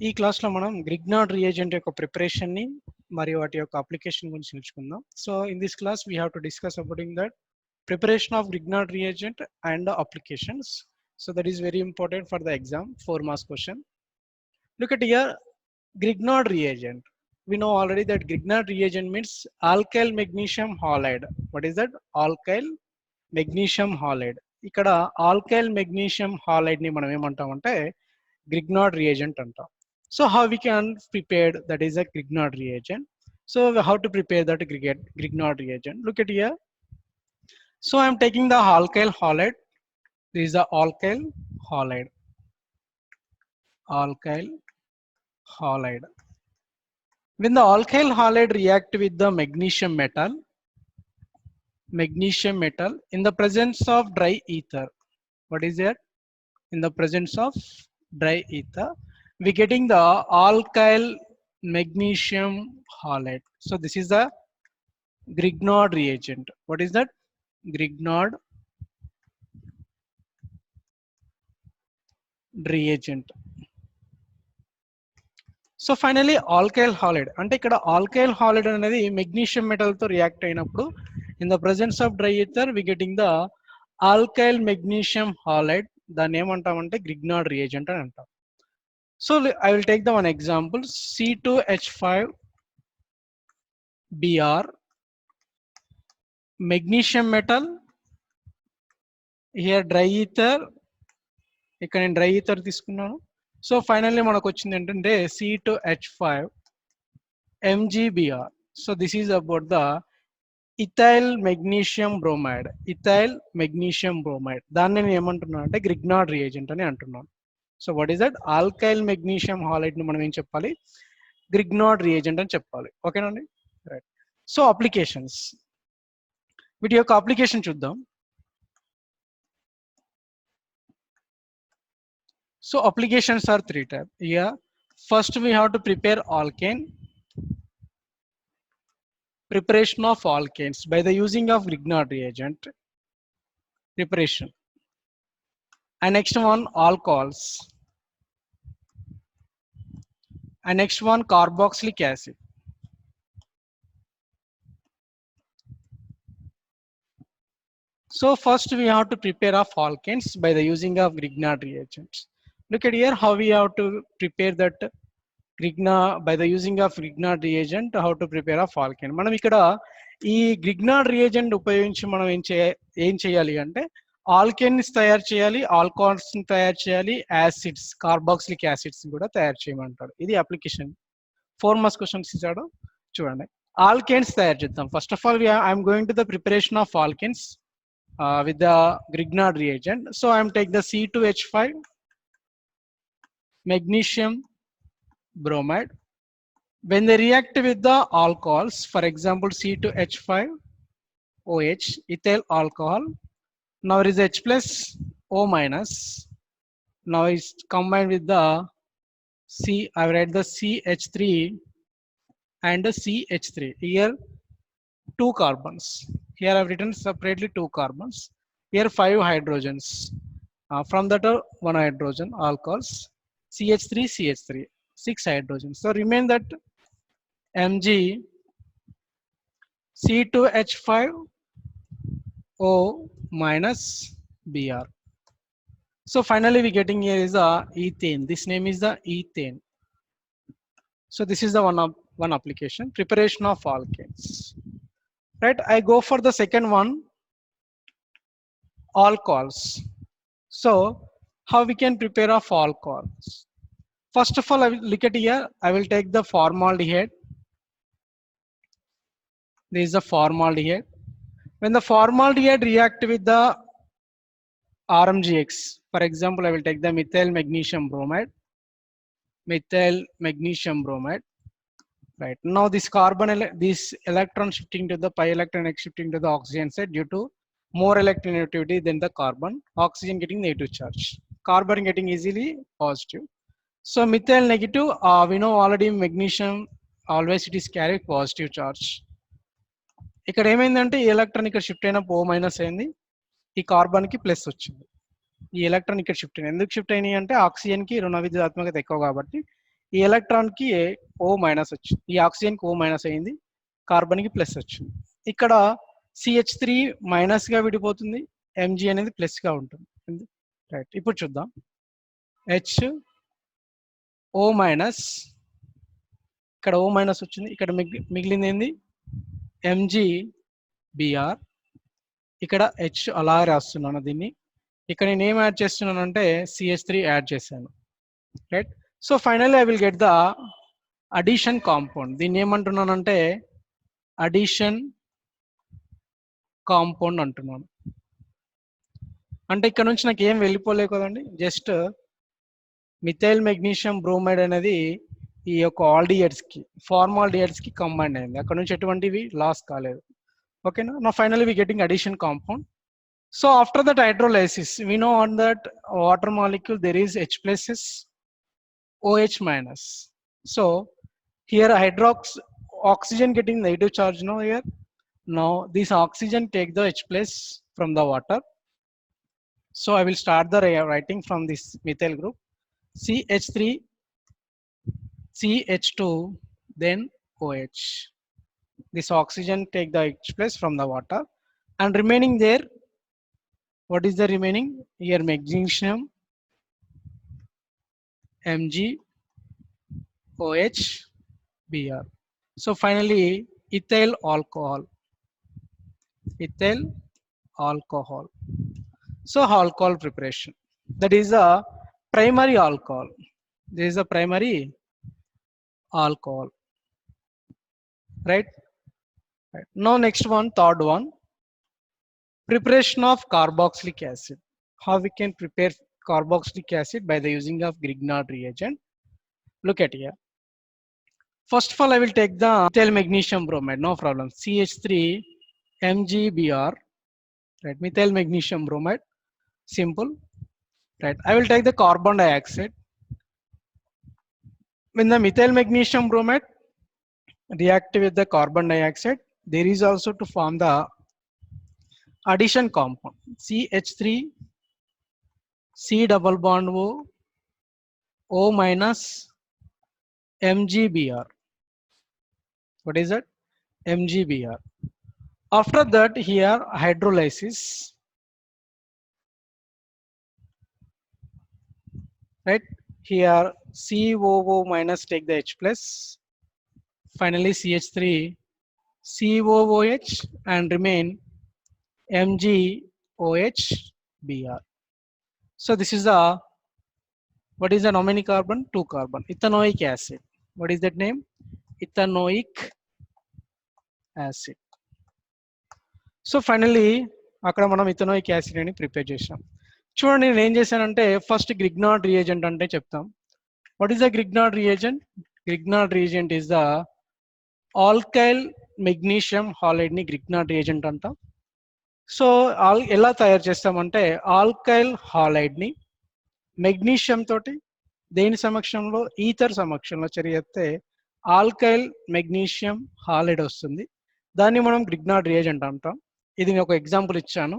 ఈ క్లాస్లో మనం గ్రిగ్నార్డ్ రియేజెంట్ యొక్క ప్రిపరేషన్ని మరియు వాటి యొక్క అప్లికేషన్ గురించి నేర్చుకుందాం. So in this class we have to discuss abouting that preparation of Grignard reagent and applications. So that is very important for the exam 4 marks question. Look at here, Grignard reagent. We know already that Grignard reagent means alkyl magnesium halide. What is that? Alkyl magnesium halide. ఇక్కడ alkyl magnesium halide ని మనం ఏమంటామంటే Grignard reagent అంటాం. So how we can prepare that is a Grignard reagent. So how to prepare that Grignard reagent? Look at here. So I am taking the alkyl halide. This is the alkyl halide. Alkyl halide. When the alkyl halide react with the magnesium metal in the presence of dry ether, what is that? In the presence of dry ether, we getting the alkyl magnesium halide. So this is the Grignard reagent. What is that? Grignard reagent. So finally alkyl halide అంటే ఇక్కడ alkyl halide అనేది magnesium metal తో react అయినప్పుడు in the presence of dry ether we getting the alkyl magnesium halide. దాన్ని ఏమంటామంటే Grignard reagent అని అంటాం. So I will take the one example. C2H5Br magnesium metal, here dry ether, ఇక్కడ నేను dry ether తీసుకున్నాను. So finally మనకు వచ్చింది ఏంటంటే C2H5MgBr. So this is about the ethyl magnesium bromide. Ethyl magnesium bromide దాన్ని నేను ఏమంటున్నాను అంటే గ్రిగ్నార్డ్ రియేజెంట్ అని అంటున్నాను. So what is that? Alkyl magnesium halide ని మనం ఏం చెప్పాలి? గ్రిగ్నార్డ్ రియేజెంట్ అని చెప్పాలి. ఓకేనండి, రైట్. సో అప్లికేషన్స్, వీటి యొక్క అప్లికేషన్ చూద్దాం. So applications are three types. Here, first we have to prepare alkane. Preparation of alkanes by the using of Grignard reagent. Preparation. And next one, alcohols. And next one, carboxylic acid. So first we have to prepare of alkanes by the using of Grignard reagents. Look at here how we have to prepare that by the using of Grignard reagent, how to prepare a alkane. మనం ఇక్కడ ఈ Grignard reagent ఉపయోగించి మనం ఏం చేయాలి అంటే alkanes తయారు చేయాలి, ఆల్కహాల్స్ తయారు చేయాలి, యాసిడ్స్ కార్బాక్సిలిక్ యాసిడ్స్ కూడా తయారు చేయమంటాడు. ఇది అప్లికేషన్. 4 మార్క్స్ క్వశ్చన్స్ ఇచ్చాడు చూడండి. ఆల్కేన్స్ తయారు చేద్దాం. First of all I'm going to the preparation of alkanes with the Grignard reagent. So I am take the C2H5 magnesium bromide. When they react with the alcohols, for example C2H5OH, ethyl alcohol, now it is H plus O minus, now it's combined with the I will write the CH3 and the CH3. Here 2 carbons. Here I have written separately 2 carbons. Here 5 hydrogens. From that 1 hydrogen, alcohols. CH3, CH3, 6 hydrogens. So remain that Mg C2H5O minus Br. So finally we getting here is a ethane. This name is the ethane. So this is the one application, preparation of alkanes. Right, I go for the second one, alcohols. So how we can prepare of alcohols? First of all, I will look at here. I will take the formaldehyde. This is the formaldehyde. When the formaldehyde react with the RMGX, for example, I will take the methyl magnesium bromide. Methyl magnesium bromide. Right, now this this electron shifting to the pi electron shifting to the oxygen side due to more electronegativity than the carbon. Oxygen getting negative charge, carbon getting easily positive. So methyl negative, we know already magnesium always it is carry positive charge. ఇక్కడ ఏమైందంటే ఈ electron ఇక్కడ shift అయినప్పుడు O minus అయింది, ఈ carbon కి plus వచ్చింది. ఈ ఎలక్ట్రాన్ ఇక్కడ షిఫ్ట్ అయింది. ఎందుకు షిఫ్ట్ అయినాయి అంటే ఆక్సిజన్ కి రుణ విద్యుదాత్మకత ఎక్కువ కాబట్టి ఈ ఎలక్ట్రాన్ కి O మైనస్ వచ్చింది, ఈ ఆక్సిజన్ కి O మైనస్ అయింది, కార్బన్ కి ప్లస్ వచ్చింది. ఇక్కడ CH3 మైనస్ గా విడిపోతుంది, Mg అనేది ప్లస్ గా ఉంటుంది. రైట్, ఇప్పుడు చూద్దాం. O మైనస్, ఇక్కడ O మైనస్ వచ్చింది, ఇక్కడ మిగిలింది ఏంది MgBr, ఇక్కడ H అలా రాస్తున్నాను దీన్ని. ఇక్కడ నేను ఏం యాడ్ చేస్తున్నాను అంటే CH3 యాడ్ చేశాను. Right, so finally I will get the addition compound. దీన్ని ఏమంటున్నానంటే అడిషన్ కాంపౌండ్ అంటున్నాను. అంటే ఇక్కడ నుంచి నాకు ఏం వెళ్ళిపోలే కదండి, జస్ట్ మిథైల్ మెగ్నీషియం బ్రోమైడ్ అనేది ఈ యొక్క ఆల్డిహైడ్స్ కి, ఫార్మాల్డిహైడ్స్ కి కంబైన్ అయింది. అక్కడ నుంచి ఎటువంటివి లాస్ కాలేదు. ఓకేనా, నా finally we getting addition compound. So after that hydrolysis, we know on that water molecule there is H plus OH minus. So here oxygen getting negative charge now here. Now this oxygen take the H plus from the water. So I will start the writing from this methyl group. CH3, CH2, then OH. This oxygen take the H plus from the water, and remaining there, what is the remaining here? Magnesium, Mg, OH, Br. So finally ethyl alcohol. So alcohol preparation, that is a primary alcohol. This is a primary alcohol, right? Now next one, third one, preparation of carboxylic acid. How we can prepare carboxylic acid? By the using of Grignard reagent. Look at here. First of all, I will take the methyl magnesium bromide, no problem. CH3 MgBr, right? Methyl magnesium bromide, simple, right? I will take the carbon dioxide. When the methyl magnesium bromide react with the carbon dioxide, there is also to form the addition compound CH3, C double bond O minus MgBr. What is that? MgBr. After that, here hydrolysis, right? Here COO minus take the H plus, finally CH3, COOH, and remain MgOH-Br. So this is the, what is the how many carbon? 2 carbon. Ethanoic acid. What is that name? Ethanoic acid. So finally అక్కడ మనం ethanoic acid అని prepare చేసాం. చూడండి నేను ఏం చేశానంటే first Grignard reagent అంటే చెప్తాం. What is the Grignard reagent? Grignard reagent is the alkyl magnesium halide ని గ్రిగ్నార్డ్ రియేజెంట్ అంటాం. సో ఎలా తయారు చేస్తామంటే ఆల్కైల్ హాలైడ్ ని మెగ్నీషియం తోటి దేని సమక్షంలో, ఈథర్ సమక్షంలో చర్యతే ఆల్కైల్ మెగ్నీషియం హాలైడ్ వస్తుంది. దాన్ని మనం గ్రిగ్నార్డ్ రియేజెంట్ అంటాం. ఇది నేను ఒక ఎగ్జాంపుల్ ఇచ్చాను.